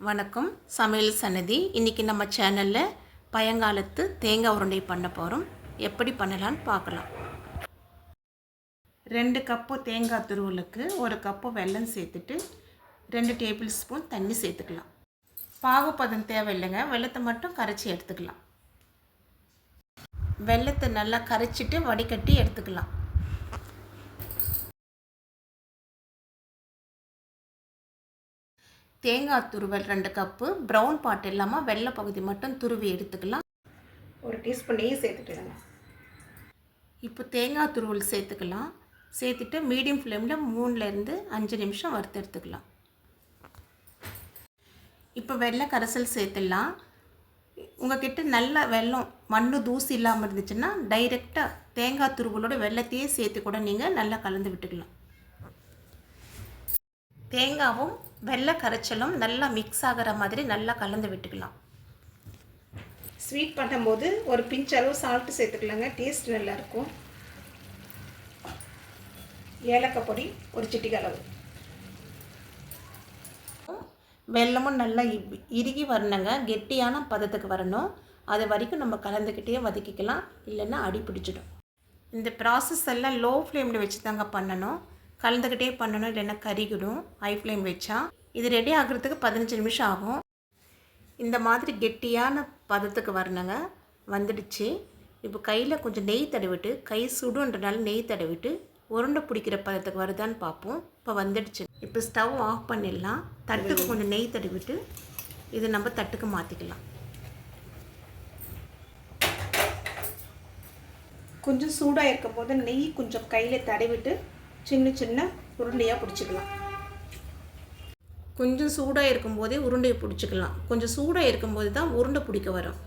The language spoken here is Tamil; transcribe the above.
வணக்கம். சமையல் சன்னதி. இன்றைக்கி நம்ம சேனலில் பழங்காலத்து தேங்காய் உருண்டை பண்ண போகிறோம். எப்படி பண்ணலான்னு பார்க்கலாம். 2 கப்பு தேங்காய் துருவலுக்கு 1 கப்பு வெல்லம் சேர்த்துட்டு 2 டேபிள் ஸ்பூன் தண்ணி சேர்த்துக்கலாம். பாகுபதம் தேவையில்லைங்க, வெல்லத்தை மட்டும் கரைச்சி எடுத்துக்கலாம். வெல்லத்தை நல்லா கரைச்சிட்டு வடிகட்டி எடுத்துக்கலாம். தேங்காய் துருவல் 2 கப்பு, ப்ரௌன் பாட் இல்லாமல் வெள்ளை பகுதி மட்டும் துருவி எடுத்துக்கலாம். 1 டீஸ்பூன் நெய் சேர்த்துட்டுங்க. இப்போ தேங்காய் துருவல் சேர்த்துக்கலாம். சேர்த்துட்டு மீடியம் ஃப்ளேமில் 3லேருந்து 5 நிமிஷம் வறுத்து எடுத்துக்கலாம். இப்போ வெள்ளை கரைசல் சேர்த்துடலாம். உங்கள்கிட்ட நல்ல வெல்லம் மண்ணு தூசி இல்லாமல் இருந்துச்சுன்னா டைரெக்டாக தேங்காய் துருவலோட வெள்ளத்தையே சேர்த்து கூட நீங்கள் நல்லா கலந்து விட்டுக்கலாம். தேங்காவும் வெள்ளை கரைச்சலும் நல்லா மிக்ஸ் ஆகிற மாதிரி நல்லா கலந்து விட்டுக்கலாம். ஸ்வீட் பண்ணும்போது ஒரு பிஞ்ச் அளவு சால்ட்டு சேர்த்துக்கலாங்க, டேஸ்ட் நல்லாயிருக்கும். ஏலக்காய் பொடி ஒரு சிட்டிகை அளவு. வெல்லமும் நல்லா இறுகி வரணுங்க, கெட்டியான பதத்துக்கு வரணும். அது வரைக்கும் நம்ம கலந்துக்கிட்டே வதக்கிக்கலாம், இல்லைன்னா அடி பிடிச்சிடும். இந்த ப்ராசஸ் எல்லாம் லோ ஃப்ளேமில் வச்சு தாங்க பண்ணணும். கலந்துக்கிட்டே பண்ணணும், இல்லைன்னா கறிகிடும் ஹை ஃப்ளேம் வச்சா. இது ரெடி ஆகிறதுக்கு 15 நிமிஷம் ஆகும். இந்த மாதிரி கெட்டியான பதத்துக்கு வரணுங்க. வந்துடுச்சு. இப்போ கையில் கொஞ்சம் நெய் தடவிட்டு, கை சுடுன்றனால நெய் தடவிட்டு உருண்டை பிடிக்கிற பதத்துக்கு வருதான்னு பார்ப்போம். இப்போ வந்துடுச்சு. இப்போ ஸ்டவ் ஆஃப் பண்ணிடலாம். தட்டுக்கு கொஞ்சம் நெய் தடவிட்டு இது நம்ம தட்டுக்கு மாற்றிக்கலாம். கொஞ்சம் சூடாக இருக்கும் போது நெய் கொஞ்சம் கையில் தடவிட்டு சின்ன சின்ன உருண்டையாக பிடிச்சிக்கலாம். கொஞ்சம் சூடாக இருக்கும்போதே உருண்டையை பிடிச்சிக்கலாம். கொஞ்சம் சூடாக இருக்கும்போது தான் உருண்டை பிடிக்க வரும்.